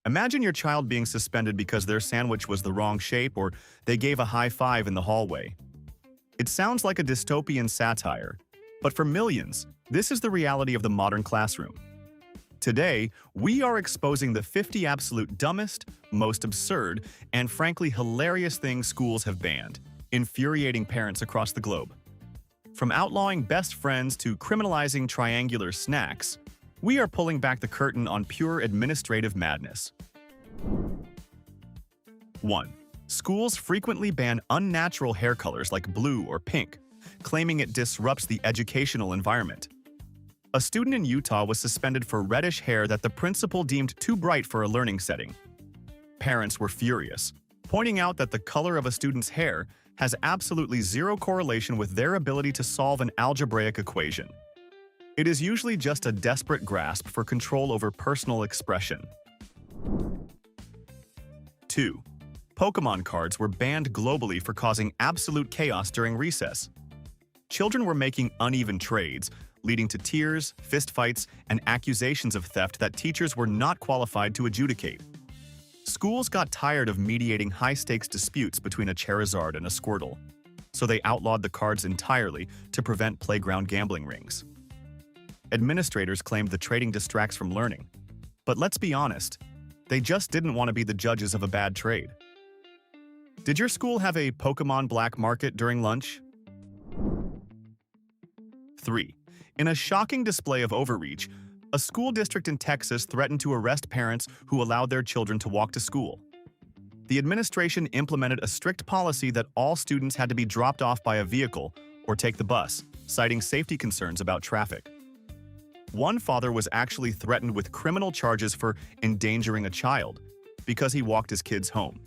Imagine your child being suspended because their sandwich was the wrong shape or they gave a high five in the hallway. It sounds like a dystopian satire, but for millions, this is the reality of the modern classroom. Today, we are exposing the 50 absolute dumbest, most absurd, and frankly hilarious things schools have banned, infuriating parents across the globe. From outlawing best friends to criminalizing triangular snacks, we are pulling back the curtain on pure administrative madness. 1. Schools frequently ban unnatural hair colors like blue or pink, claiming it disrupts the educational environment. A student in Utah was suspended for reddish hair that the principal deemed too bright for a learning setting. Parents were furious, pointing out that the color of a student's hair has absolutely zero correlation with their ability to solve an algebraic equation. It is usually just a desperate grasp for control over personal expression. 2. Pokemon cards were banned globally for causing absolute chaos during recess. Children were making uneven trades, leading to tears, fistfights, and accusations of theft that teachers were not qualified to adjudicate. Schools got tired of mediating high-stakes disputes between a Charizard and a Squirtle, so they outlawed the cards entirely to prevent playground gambling rings. Administrators claimed the trading distracts from learning, but let's be honest, they just didn't want to be the judges of a bad trade. Did your school have a Pokemon black market during lunch? 3. In a shocking display of overreach, a school district in Texas threatened to arrest parents who allowed their children to walk to school. The administration implemented a strict policy that all students had to be dropped off by a vehicle or take the bus, citing safety concerns about traffic. One father was actually threatened with criminal charges for endangering a child because he walked his kids home.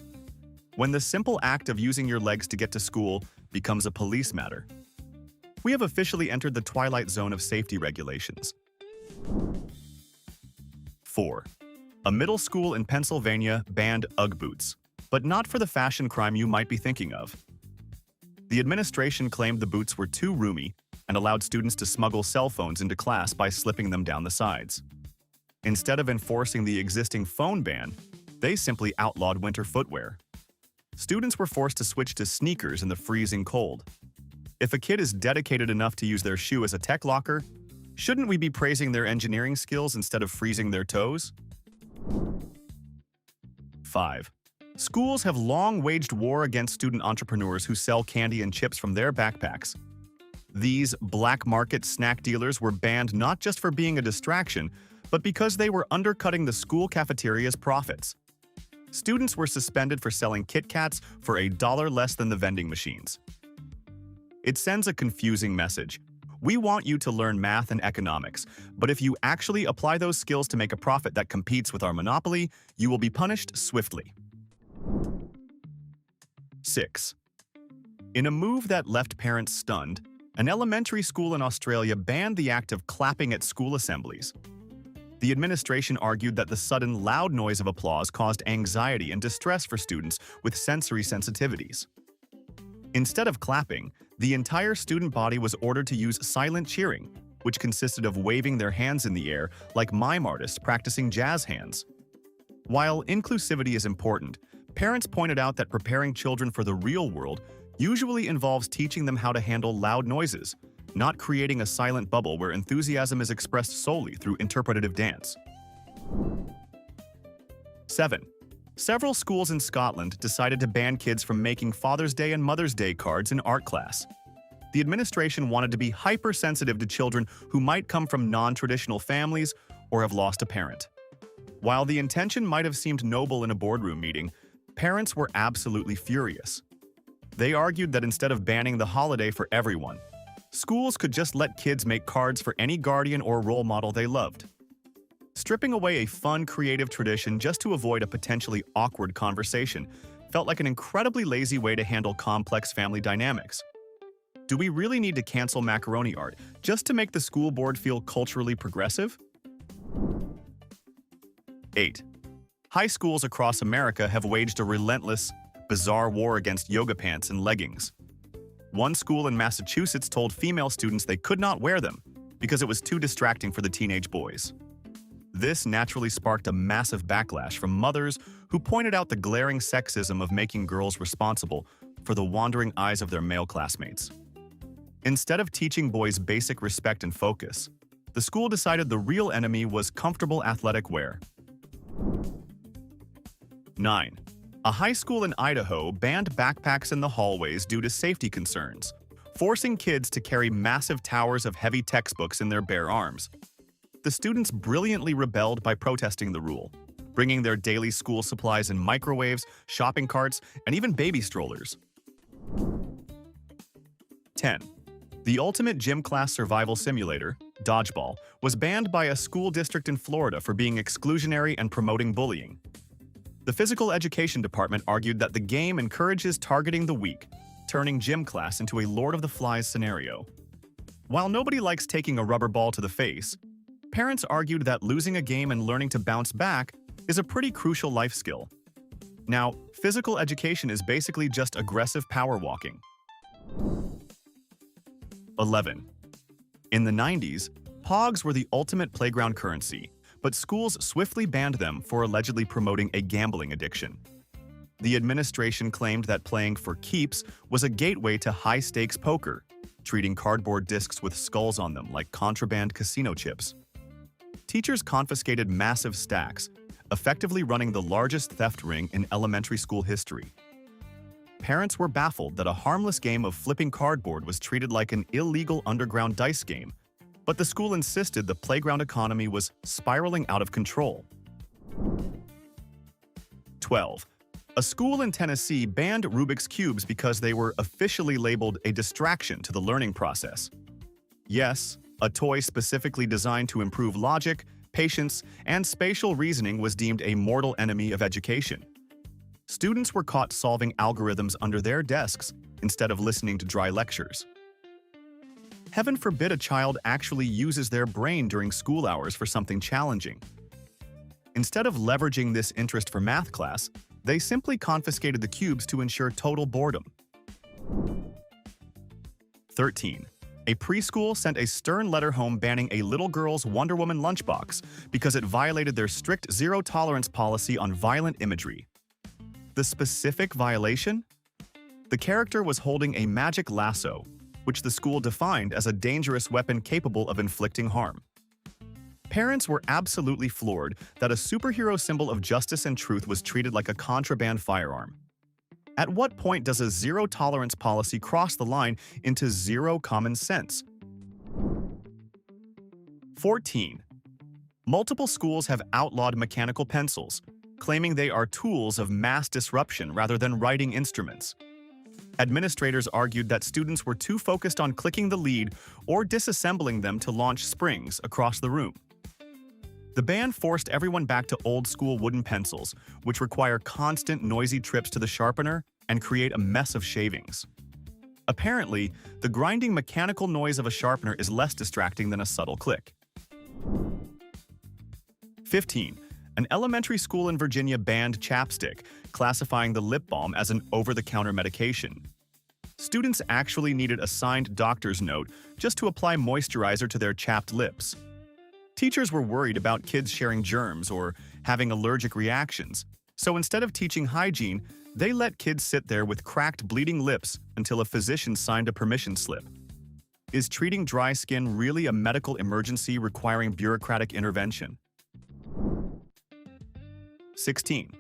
When the simple act of using your legs to get to school becomes a police matter, we have officially entered the twilight zone of safety regulations. 4. A middle school in Pennsylvania banned Ugg boots, but not for the fashion crime you might be thinking of. The administration claimed the boots were too roomy and allowed students to smuggle cell phones into class by slipping them down the sides. Instead of enforcing the existing phone ban, they simply outlawed winter footwear. Students were forced to switch to sneakers in the freezing cold. If a kid is dedicated enough to use their shoe as a tech locker, shouldn't we be praising their engineering skills instead of freezing their toes? 5. Schools have long waged war against student entrepreneurs who sell candy and chips from their backpacks. These black market snack dealers were banned not just for being a distraction, but because they were undercutting the school cafeteria's profits. Students were suspended for selling Kit Kats for $1 less than the vending machines. It sends a confusing message. We want you to learn math and economics, but if you actually apply those skills to make a profit that competes with our monopoly, you will be punished swiftly. 6. In a move that left parents stunned, an elementary school in Australia banned the act of clapping at school assemblies. The administration argued that the sudden loud noise of applause caused anxiety and distress for students with sensory sensitivities. Instead of clapping, the entire student body was ordered to use silent cheering, which consisted of waving their hands in the air like mime artists practicing jazz hands. While inclusivity is important, parents pointed out that preparing children for the real world usually involves teaching them how to handle loud noises, not creating a silent bubble where enthusiasm is expressed solely through interpretative dance. 7. Several schools in Scotland decided to ban kids from making Father's Day and Mother's Day cards in art class. The administration wanted to be hypersensitive to children who might come from non-traditional families or have lost a parent. While the intention might have seemed noble in a boardroom meeting, parents were absolutely furious. They argued that instead of banning the holiday for everyone, schools could just let kids make cards for any guardian or role model they loved. Stripping away a fun, creative tradition just to avoid a potentially awkward conversation felt like an incredibly lazy way to handle complex family dynamics. Do we really need to cancel macaroni art just to make the school board feel culturally progressive? 8. High schools across America have waged a relentless, bizarre war against yoga pants and leggings. One school in Massachusetts told female students they could not wear them because it was too distracting for the teenage boys. This naturally sparked a massive backlash from mothers who pointed out the glaring sexism of making girls responsible for the wandering eyes of their male classmates. Instead of teaching boys basic respect and focus, the school decided the real enemy was comfortable athletic wear. 9. A high school in Idaho banned backpacks in the hallways due to safety concerns, forcing kids to carry massive towers of heavy textbooks in their bare arms. The students brilliantly rebelled by protesting the rule, bringing their daily school supplies in microwaves, shopping carts, and even baby strollers. 10. The ultimate gym class survival simulator, Dodgeball, was banned by a school district in Florida for being exclusionary and promoting bullying. The physical education department argued that the game encourages targeting the weak, turning gym class into a Lord of the Flies scenario. While nobody likes taking a rubber ball to the face, parents argued that losing a game and learning to bounce back is a pretty crucial life skill. Now, physical education is basically just aggressive power walking. 11. In the 90s, Pogs were the ultimate playground currency, but schools swiftly banned them for allegedly promoting a gambling addiction. The administration claimed that playing for keeps was a gateway to high-stakes poker, treating cardboard discs with skulls on them like contraband casino chips. Teachers confiscated massive stacks, effectively running the largest theft ring in elementary school history. Parents were baffled that a harmless game of flipping cardboard was treated like an illegal underground dice game, but the school insisted the playground economy was spiraling out of control. 12. A school in Tennessee banned Rubik's Cubes because they were officially labeled a distraction to the learning process. Yes, a toy specifically designed to improve logic, patience, and spatial reasoning was deemed a mortal enemy of education. Students were caught solving algorithms under their desks instead of listening to dry lectures. Heaven forbid a child actually uses their brain during school hours for something challenging. Instead of leveraging this interest for math class, they simply confiscated the cubes to ensure total boredom. 13. A preschool sent a stern letter home banning a little girl's Wonder Woman lunchbox because it violated their strict zero-tolerance policy on violent imagery. The specific violation? The character was holding a magic lasso, which the school defined as a dangerous weapon capable of inflicting harm. Parents were absolutely floored that a superhero symbol of justice and truth was treated like a contraband firearm. At what point does a zero-tolerance policy cross the line into zero common sense? 14. Multiple schools have outlawed mechanical pencils, claiming they are tools of mass disruption rather than writing instruments. Administrators argued that students were too focused on clicking the lead or disassembling them to launch springs across the room. The ban forced everyone back to old-school wooden pencils, which require constant noisy trips to the sharpener and create a mess of shavings. Apparently, the grinding mechanical noise of a sharpener is less distracting than a subtle click. 15. An elementary school in Virginia banned chapstick, classifying the lip balm as an over-the-counter medication. Students actually needed a signed doctor's note just to apply moisturizer to their chapped lips. Teachers were worried about kids sharing germs or having allergic reactions, so instead of teaching hygiene, they let kids sit there with cracked, bleeding lips until a physician signed a permission slip. Is treating dry skin really a medical emergency requiring bureaucratic intervention? 16.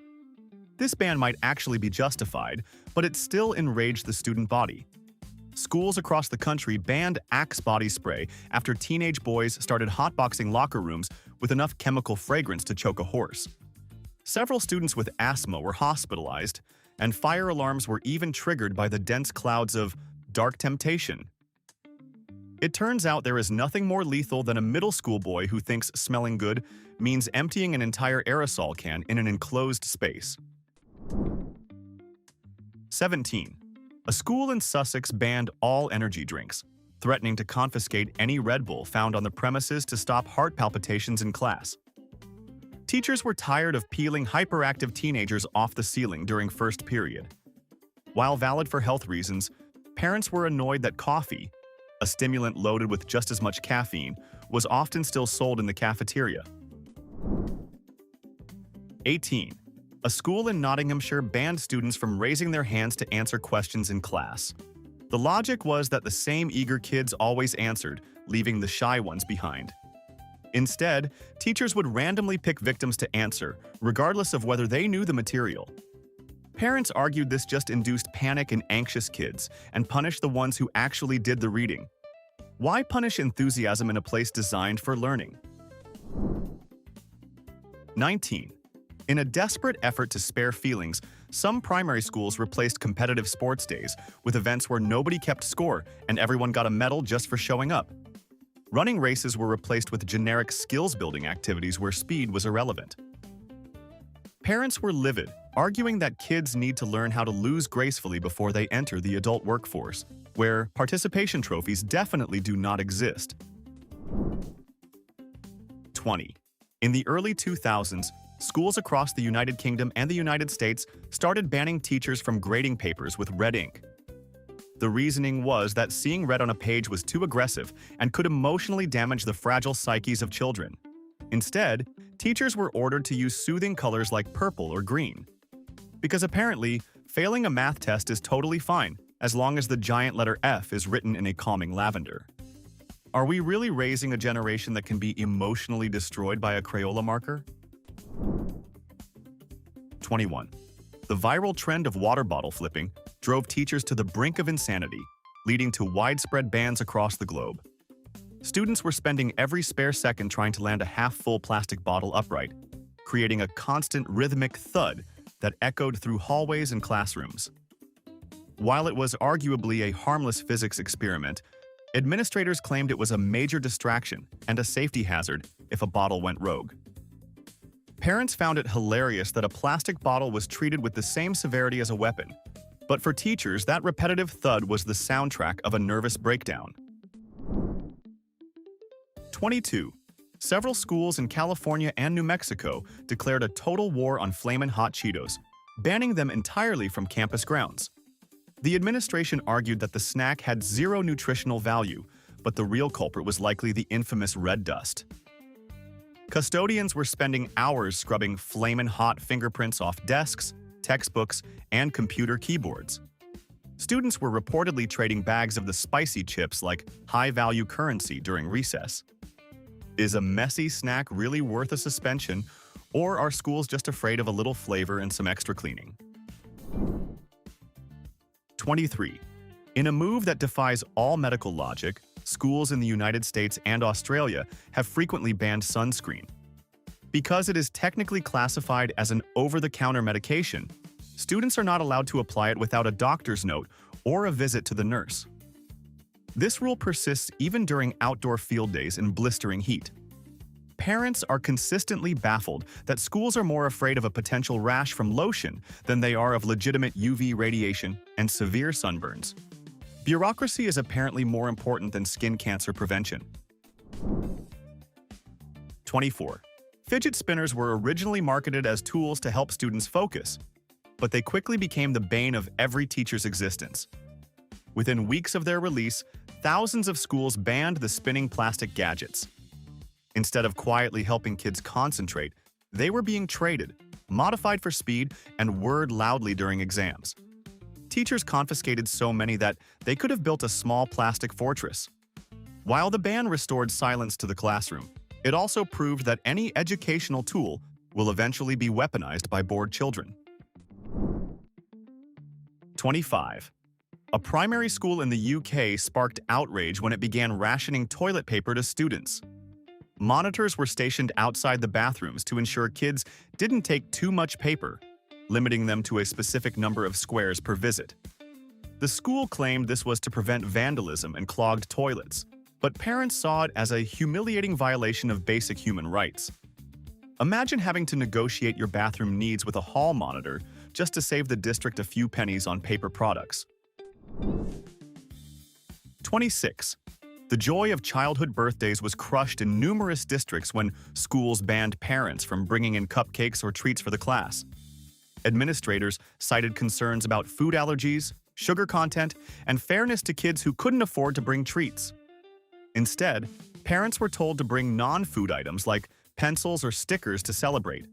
This ban might actually be justified, but it still enraged the student body. Schools across the country banned Axe body spray after teenage boys started hotboxing locker rooms with enough chemical fragrance to choke a horse. Several students with asthma were hospitalized, and fire alarms were even triggered by the dense clouds of dark temptation. It turns out there is nothing more lethal than a middle school boy who thinks smelling good means emptying an entire aerosol can in an enclosed space. 17. A school in Sussex banned all energy drinks, threatening to confiscate any Red Bull found on the premises to stop heart palpitations in class. Teachers were tired of peeling hyperactive teenagers off the ceiling during first period. While valid for health reasons, parents were annoyed that coffee, a stimulant loaded with just as much caffeine, was often still sold in the cafeteria. 18. A school in Nottinghamshire banned students from raising their hands to answer questions in class. The logic was that the same eager kids always answered, leaving the shy ones behind. Instead, teachers would randomly pick victims to answer, regardless of whether they knew the material. Parents argued this just induced panic in anxious kids and punished the ones who actually did the reading. Why punish enthusiasm in a place designed for learning? 19. In a desperate effort to spare feelings, some primary schools replaced competitive sports days with events where nobody kept score and everyone got a medal just for showing up. Running races were replaced with generic skills-building activities where speed was irrelevant. Parents were livid, arguing that kids need to learn how to lose gracefully before they enter the adult workforce, where participation trophies definitely do not exist. 20. In the early 2000s, schools across the United Kingdom and the United States started banning teachers from grading papers with red ink. The reasoning was that seeing red on a page was too aggressive and could emotionally damage the fragile psyches of children. Instead, teachers were ordered to use soothing colors like purple or green. Because apparently, failing a math test is totally fine, as long as the giant letter F is written in a calming lavender. Are we really raising a generation that can be emotionally destroyed by a Crayola marker? 21. The viral trend of water bottle flipping drove teachers to the brink of insanity, leading to widespread bans across the globe. Students were spending every spare second trying to land a half-full plastic bottle upright, creating a constant rhythmic thud that echoed through hallways and classrooms. While it was arguably a harmless physics experiment, administrators claimed it was a major distraction and a safety hazard if a bottle went rogue. Parents found it hilarious that a plastic bottle was treated with the same severity as a weapon, but for teachers, that repetitive thud was the soundtrack of a nervous breakdown. 22. Several schools in California and New Mexico declared a total war on Flamin' Hot Cheetos, banning them entirely from campus grounds. The administration argued that the snack had zero nutritional value, but the real culprit was likely the infamous red dust. Custodians were spending hours scrubbing flamin' hot fingerprints off desks, textbooks, and computer keyboards. Students were reportedly trading bags of the spicy chips like high-value currency during recess. Is a messy snack really worth a suspension, or are schools just afraid of a little flavor and some extra cleaning? 23. In a move that defies all medical logic, schools in the United States and Australia have frequently banned sunscreen. Because it is technically classified as an over-the-counter medication, students are not allowed to apply it without a doctor's note or a visit to the nurse. This rule persists even during outdoor field days in blistering heat. Parents are consistently baffled that schools are more afraid of a potential rash from lotion than they are of legitimate UV radiation and severe sunburns. Bureaucracy is apparently more important than skin cancer prevention. 24. Fidget spinners were originally marketed as tools to help students focus, but they quickly became the bane of every teacher's existence. Within weeks of their release, thousands of schools banned the spinning plastic gadgets. Instead of quietly helping kids concentrate, they were being traded, modified for speed, and whirred loudly during exams. Teachers confiscated so many that they could have built a small plastic fortress. While the ban restored silence to the classroom, it also proved that any educational tool will eventually be weaponized by bored children. 25. A primary school in the UK sparked outrage when it began rationing toilet paper to students. Monitors were stationed outside the bathrooms to ensure kids didn't take too much paper, limiting them to a specific number of squares per visit. The school claimed this was to prevent vandalism and clogged toilets, but parents saw it as a humiliating violation of basic human rights. Imagine having to negotiate your bathroom needs with a hall monitor just to save the district a few pennies on paper products. 26. The joy of childhood birthdays was crushed in numerous districts when schools banned parents from bringing in cupcakes or treats for the class. Administrators cited concerns about food allergies, sugar content, and fairness to kids who couldn't afford to bring treats. Instead, parents were told to bring non-food items like pencils or stickers to celebrate.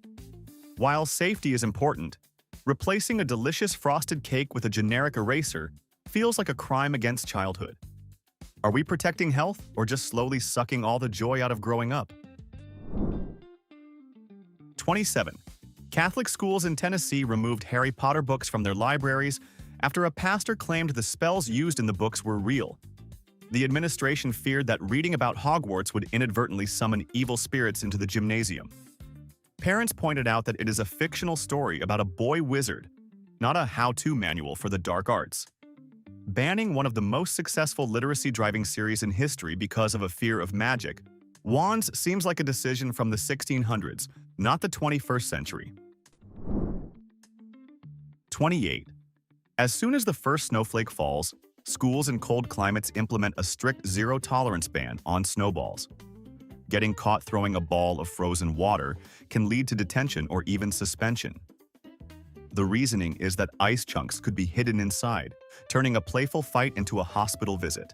While safety is important, replacing a delicious frosted cake with a generic eraser feels like a crime against childhood. Are we protecting health or just slowly sucking all the joy out of growing up? 27. Catholic schools in Tennessee removed Harry Potter books from their libraries after a pastor claimed the spells used in the books were real. The administration feared that reading about Hogwarts would inadvertently summon evil spirits into the gymnasium. Parents pointed out that it is a fictional story about a boy wizard, not a how-to manual for the dark arts. Banning one of the most successful literacy-driving series in history because of a fear of magic, wands seems like a decision from the 1600s, not the 21st century. 28. As soon as the first snowflake falls, schools in cold climates implement a strict zero-tolerance ban on snowballs. Getting caught throwing a ball of frozen water can lead to detention or even suspension. The reasoning is that ice chunks could be hidden inside, turning a playful fight into a hospital visit.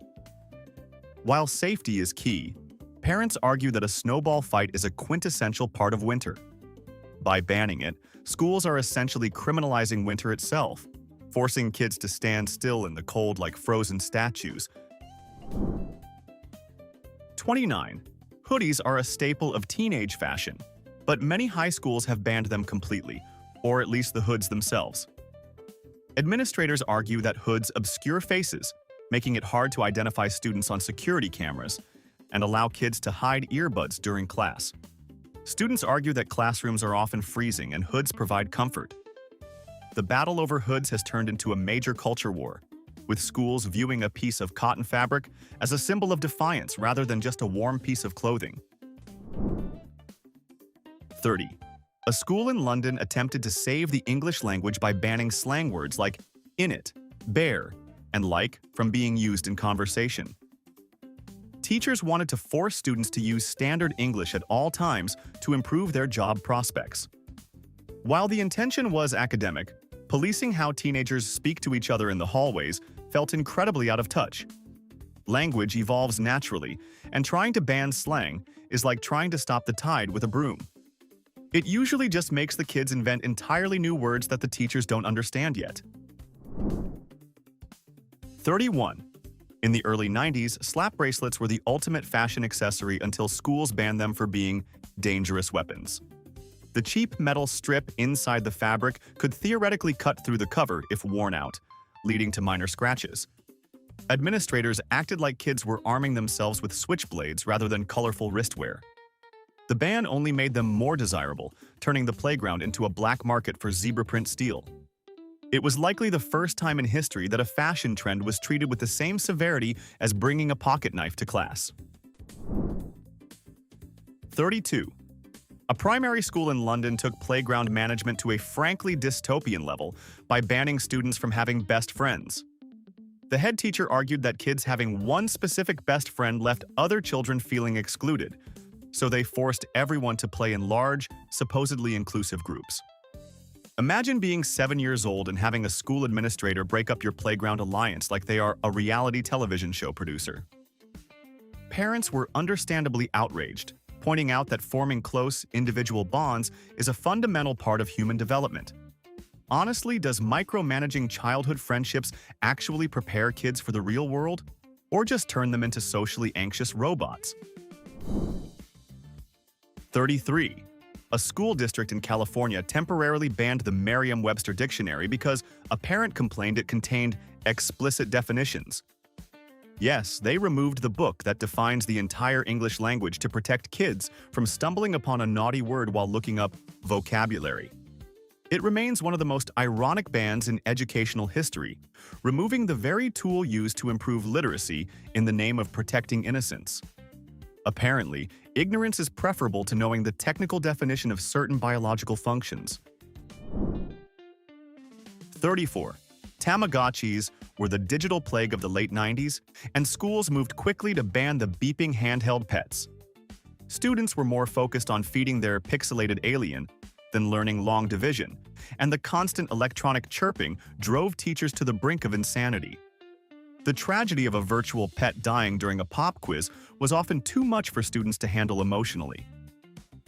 While safety is key, parents argue that a snowball fight is a quintessential part of winter. By banning it, schools are essentially criminalizing winter itself, forcing kids to stand still in the cold like frozen statues. 29. Hoodies are a staple of teenage fashion, but many high schools have banned them completely, or at least the hoods themselves. Administrators argue that hoods obscure faces, making it hard to identify students on security cameras, and allow kids to hide earbuds during class. Students argue that classrooms are often freezing and hoods provide comfort. The battle over hoods has turned into a major culture war, with schools viewing a piece of cotton fabric as a symbol of defiance rather than just a warm piece of clothing. 30. A school in London attempted to save the English language by banning slang words like "innit," "bear," and "like" from being used in conversation. Teachers wanted to force students to use standard English at all times to improve their job prospects. While the intention was academic, policing how teenagers speak to each other in the hallways felt incredibly out of touch. Language evolves naturally, and trying to ban slang is like trying to stop the tide with a broom. It usually just makes the kids invent entirely new words that the teachers don't understand yet. 31. In the early 90s, slap bracelets were the ultimate fashion accessory until schools banned them for being dangerous weapons. The cheap metal strip inside the fabric could theoretically cut through the cover if worn out, leading to minor scratches. Administrators acted like kids were arming themselves with switchblades rather than colorful wristwear. The ban only made them more desirable, turning the playground into a black market for zebra print steel. It was likely the first time in history that a fashion trend was treated with the same severity as bringing a pocket knife to class. 32. A primary school in London took playground management to a frankly dystopian level by banning students from having best friends. The head teacher argued that kids having one specific best friend left other children feeling excluded, so they forced everyone to play in large, supposedly inclusive groups. Imagine being 7 years old and having a school administrator break up your playground alliance like they are a reality television show producer. Parents were understandably outraged, pointing out that forming close, individual bonds is a fundamental part of human development. Honestly, does micromanaging childhood friendships actually prepare kids for the real world, or just turn them into socially anxious robots? 33. A school district in California temporarily banned the Merriam-Webster dictionary because a parent complained it contained explicit definitions. Yes, they removed the book that defines the entire English language to protect kids from stumbling upon a naughty word while looking up vocabulary. It remains one of the most ironic bans in educational history, removing the very tool used to improve literacy in the name of protecting innocence. Apparently, ignorance is preferable to knowing the technical definition of certain biological functions. 34. Tamagotchis were the digital plague of the late 90s, and schools moved quickly to ban the beeping handheld pets. Students were more focused on feeding their pixelated alien than learning long division, and the constant electronic chirping drove teachers to the brink of insanity. The tragedy of a virtual pet dying during a pop quiz was often too much for students to handle emotionally.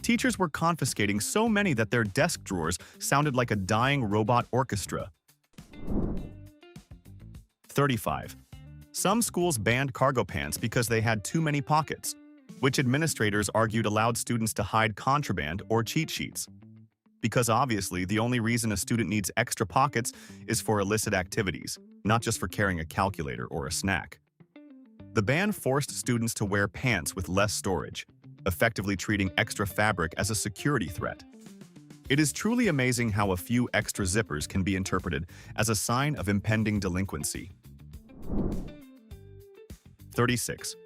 Teachers were confiscating so many that their desk drawers sounded like a dying robot orchestra. 35. Some schools banned cargo pants because they had too many pockets, which administrators argued allowed students to hide contraband or cheat sheets. Because obviously, the only reason a student needs extra pockets is for illicit activities, not just for carrying a calculator or a snack. The ban forced students to wear pants with less storage, effectively treating extra fabric as a security threat. It is truly amazing how a few extra zippers can be interpreted as a sign of impending delinquency. 36.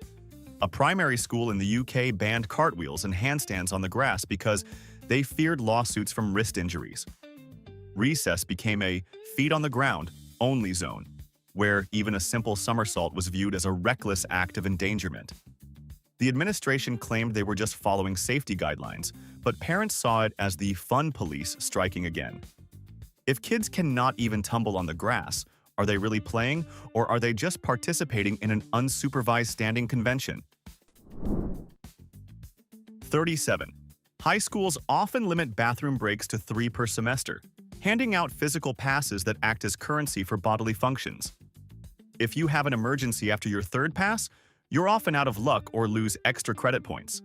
A primary school in the UK banned cartwheels and handstands on the grass because they feared lawsuits from wrist injuries. Recess became a feet-on-the-ground-only zone, where even a simple somersault was viewed as a reckless act of endangerment. The administration claimed they were just following safety guidelines, but parents saw it as the fun police striking again. If kids cannot even tumble on the grass, are they really playing, or are they just participating in an unsupervised standing convention? 37. High schools often limit bathroom breaks to 3 per semester, handing out physical passes that act as currency for bodily functions. If you have an emergency after your 3rd pass, you're often out of luck or lose extra credit points.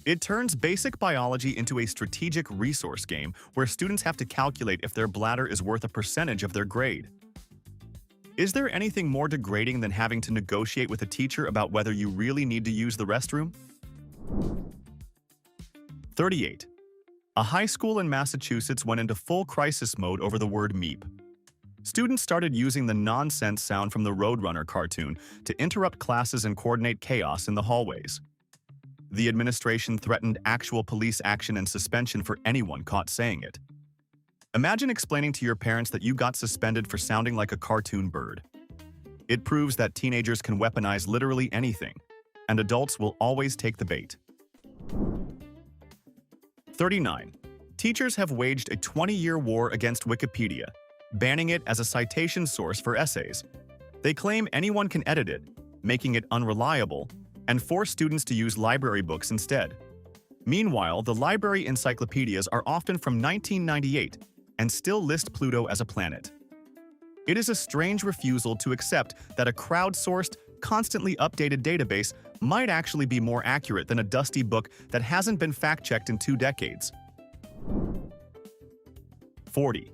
It turns basic biology into a strategic resource game where students have to calculate if their bladder is worth a percentage of their grade. Is there anything more degrading than having to negotiate with a teacher about whether you really need to use the restroom? 38. A high school in Massachusetts went into full crisis mode over the word meep. Students started using the nonsense sound from the Roadrunner cartoon to interrupt classes and coordinate chaos in the hallways. The administration threatened actual police action and suspension for anyone caught saying it. Imagine explaining to your parents that you got suspended for sounding like a cartoon bird. It proves that teenagers can weaponize literally anything, and adults will always take the bait. 39. Teachers have waged a 20-year war against Wikipedia, banning it as a citation source for essays. They claim anyone can edit it, making it unreliable, and force students to use library books instead. Meanwhile, the library encyclopedias are often from 1998 and still list Pluto as a planet. It is a strange refusal to accept that a crowdsourced, constantly updated database might actually be more accurate than a dusty book that hasn't been fact-checked in 2 decades. 40.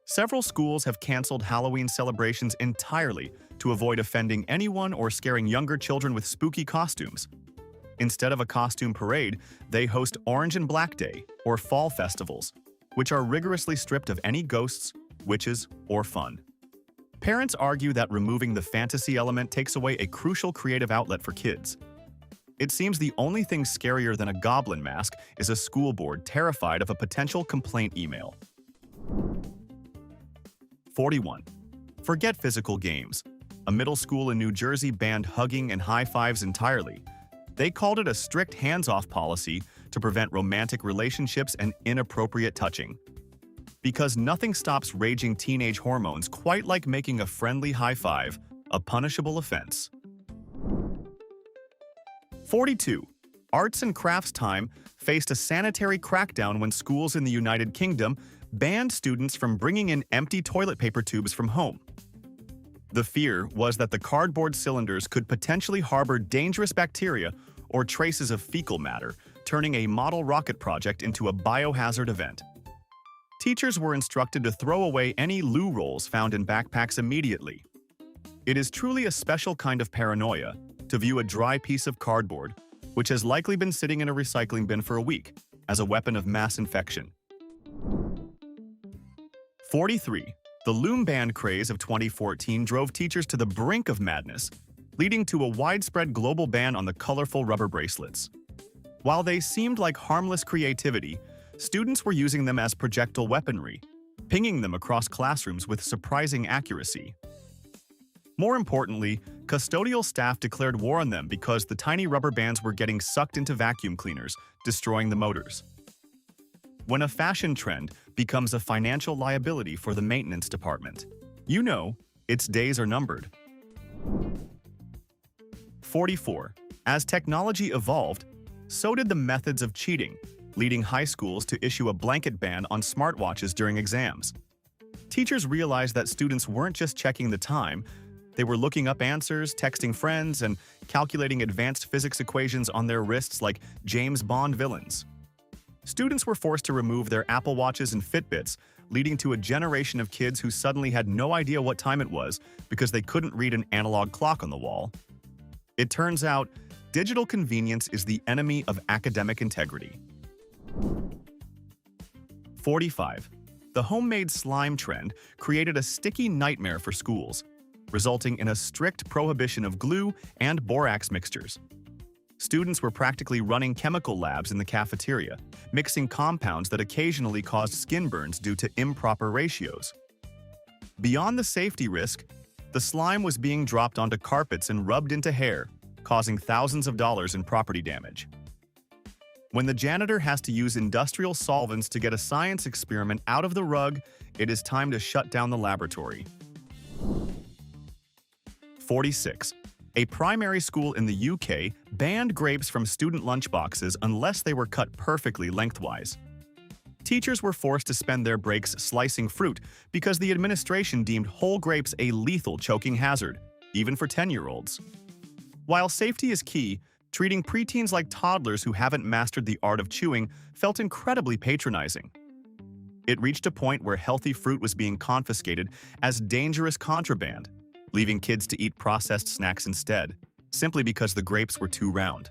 Several schools have canceled Halloween celebrations entirely to avoid offending anyone or scaring younger children with spooky costumes. Instead of a costume parade, they host Orange and Black Day, or fall festivals, which are rigorously stripped of any ghosts, witches, or fun. Parents argue that removing the fantasy element takes away a crucial creative outlet for kids. It seems the only thing scarier than a goblin mask is a school board terrified of a potential complaint email. 41. Forget physical games. A middle school in New Jersey banned hugging and high fives entirely. They called it a strict hands-off policy to prevent romantic relationships and inappropriate touching. Because nothing stops raging teenage hormones quite like making a friendly high five, a punishable offense. 42. Arts and crafts time faced a sanitary crackdown when schools in the United Kingdom banned students from bringing in empty toilet paper tubes from home. The fear was that the cardboard cylinders could potentially harbor dangerous bacteria or traces of fecal matter, turning a model rocket project into a biohazard event. Teachers were instructed to throw away any loo rolls found in backpacks immediately. It is truly a special kind of paranoia to view a dry piece of cardboard, which has likely been sitting in a recycling bin for a week, as a weapon of mass infection. 43. The loom band craze of 2014 drove teachers to the brink of madness, leading to a widespread global ban on the colorful rubber bracelets. While they seemed like harmless creativity, students were using them as projectile weaponry, pinging them across classrooms with surprising accuracy. More importantly, custodial staff declared war on them because the tiny rubber bands were getting sucked into vacuum cleaners, destroying the motors. When a fashion trend becomes a financial liability for the maintenance department, you know its days are numbered. 44. As technology evolved, so did the methods of cheating. leading high schools to issue a blanket ban on smartwatches during exams. Teachers realized that students weren't just checking the time, they were looking up answers, texting friends, and calculating advanced physics equations on their wrists like James Bond villains. Students were forced to remove their Apple Watches and Fitbits, leading to a generation of kids who suddenly had no idea what time it was because they couldn't read an analog clock on the wall. It turns out, digital convenience is the enemy of academic integrity. 45. The homemade slime trend created a sticky nightmare for schools, resulting in a strict prohibition of glue and borax mixtures. Students were practically running chemical labs in the cafeteria, mixing compounds that occasionally caused skin burns due to improper ratios. Beyond the safety risk, the slime was being dropped onto carpets and rubbed into hair, causing thousands of dollars in property damage. When the janitor has to use industrial solvents to get a science experiment out of the rug, it is time to shut down the laboratory. 46. A primary school in the UK banned grapes from student lunchboxes unless they were cut perfectly lengthwise. Teachers were forced to spend their breaks slicing fruit because the administration deemed whole grapes a lethal choking hazard, even for 10-year-olds. While safety is key, treating preteens like toddlers who haven't mastered the art of chewing felt incredibly patronizing. It reached a point where healthy fruit was being confiscated as dangerous contraband, leaving kids to eat processed snacks instead, simply because the grapes were too round.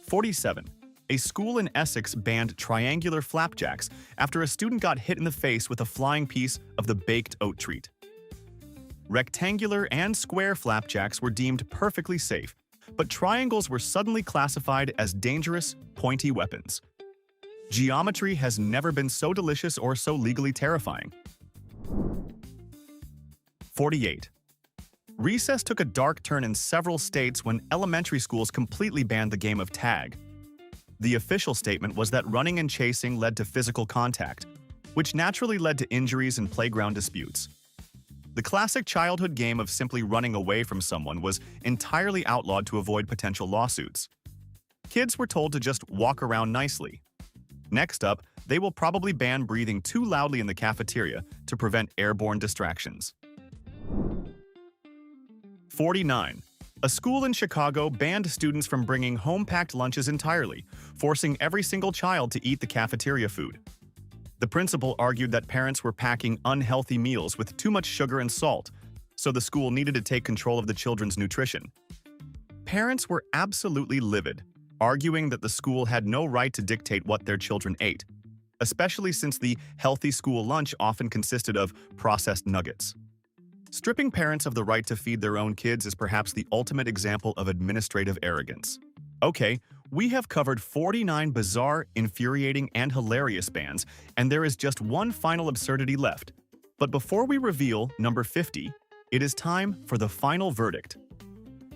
47. A school in Essex banned triangular flapjacks after a student got hit in the face with a flying piece of the baked oat treat. Rectangular and square flapjacks were deemed perfectly safe, but triangles were suddenly classified as dangerous, pointy weapons. Geometry has never been so delicious or so legally terrifying. 48. Recess took a dark turn in several states when elementary schools completely banned the game of tag. The official statement was that running and chasing led to physical contact, which naturally led to injuries and playground disputes. The classic childhood game of simply running away from someone was entirely outlawed to avoid potential lawsuits. Kids were told to just walk around nicely. Next up, they will probably ban breathing too loudly in the cafeteria to prevent airborne distractions. 49. A school in Chicago banned students from bringing home-packed lunches entirely, forcing every single child to eat the cafeteria food. The principal argued that parents were packing unhealthy meals with too much sugar and salt, so the school needed to take control of the children's nutrition. Parents were absolutely livid, arguing that the school had no right to dictate what their children ate, especially since the healthy school lunch often consisted of processed nuggets. Stripping parents of the right to feed their own kids is perhaps the ultimate example of administrative arrogance. Okay, we have covered 49 bizarre, infuriating, and hilarious bans, and there is just one final absurdity left. But before we reveal number 50, it is time for the final verdict.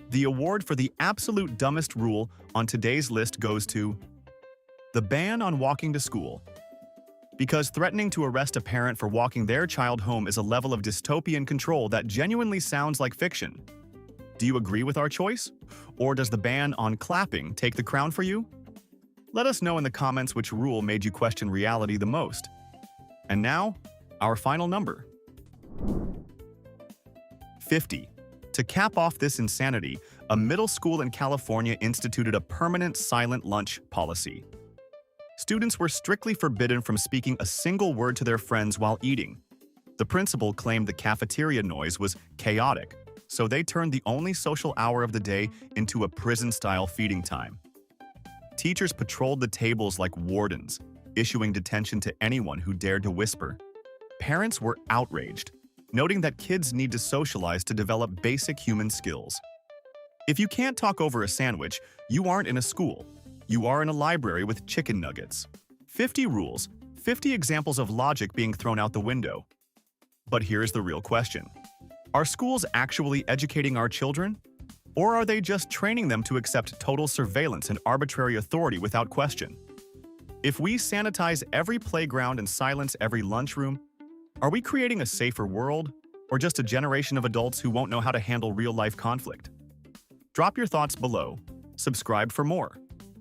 The award for the absolute dumbest rule on today's list goes to the ban on walking to school. Because threatening to arrest a parent for walking their child home is a level of dystopian control that genuinely sounds like fiction. Do you agree with our choice? Or does the ban on clapping take the crown for you? Let us know in the comments which rule made you question reality the most. And now, our final number. 50. To cap off this insanity, a middle school in California instituted a permanent silent lunch policy. Students were strictly forbidden from speaking a single word to their friends while eating. The principal claimed the cafeteria noise was chaotic, so they turned the only social hour of the day into a prison-style feeding time. Teachers patrolled the tables like wardens, issuing detention to anyone who dared to whisper. Parents were outraged, noting that kids need to socialize to develop basic human skills. If you can't talk over a sandwich, you aren't in a school. You are in a library with chicken nuggets. 50 rules, 50 examples of logic being thrown out the window. But here's the real question. Are schools actually educating our children? Or are they just training them to accept total surveillance and arbitrary authority without question? If we sanitize every playground and silence every lunchroom, are we creating a safer world, or just a generation of adults who won't know how to handle real-life conflict? Drop your thoughts below. Subscribe for more.